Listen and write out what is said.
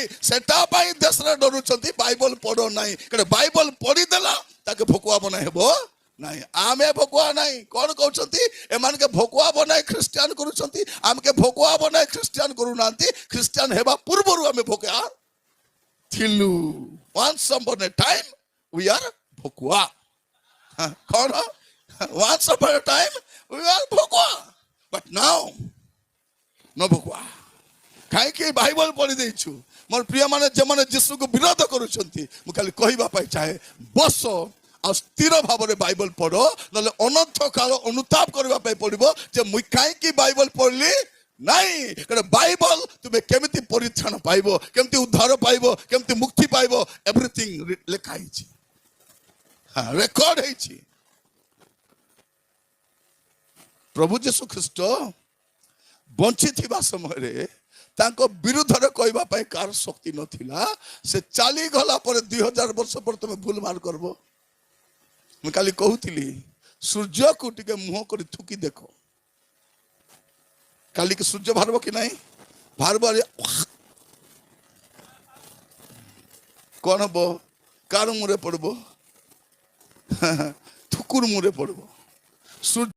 नहीं सेटा पाई देश रे डरुचंती बाइबल पढ़ो नहीं कने बाइबल पढ़ी देला ताके भोकुआ बनाई हेबो नहीं आमे भोकुआ नहीं कौन कहउचंती एमान के भोकुआ बनाई ख्रिस्टियन करूचंती आम के भोकुआ बनाई ख्रिस्टियन करू नांती ख्रिस्टियन हेबा पूर्वरु आमे भोकुआ थिलु once upon a time we are भोकुआ कौन once upon a time we are भोकुआ but now no भोकुआ काहे कि बाइबल पढ़ी देछु मोर प्रिय माने जे माने यीशु को विरोध करूछंती मु खाली कहिबा पाई चाहे बस आ स्थिर भाव में बाइबल पढ़ो नले अनंत काल अनुताप करबा पाई पड़िबो जे मु काहे कि बाइबल पढ़ली नहीं कारण बाइबल तुम्हें केमिति परित्राण पाइबो केमिति उद्धार पाइबो केमिति मुक्ति पाइबो एवरीथिंग लिखा हिची हां रेकॉर्ड हिची प्रभु यीशु ख्रीष्ट बंची थिबा समय रे तांको विरुद्ध रे कहबा पाई कार शक्ति नथिला से चाली गला पर 2000 वर्ष पर तुम भूल मार करबो मैं काली कहूतिली सूर्य को टिके मुंह कर थुकी देखो काली के सूर्य भारबो कि नहीं भारबो कौन हबो कार मुरे पड़बो थुकुर मुरे पड़बो सूर्य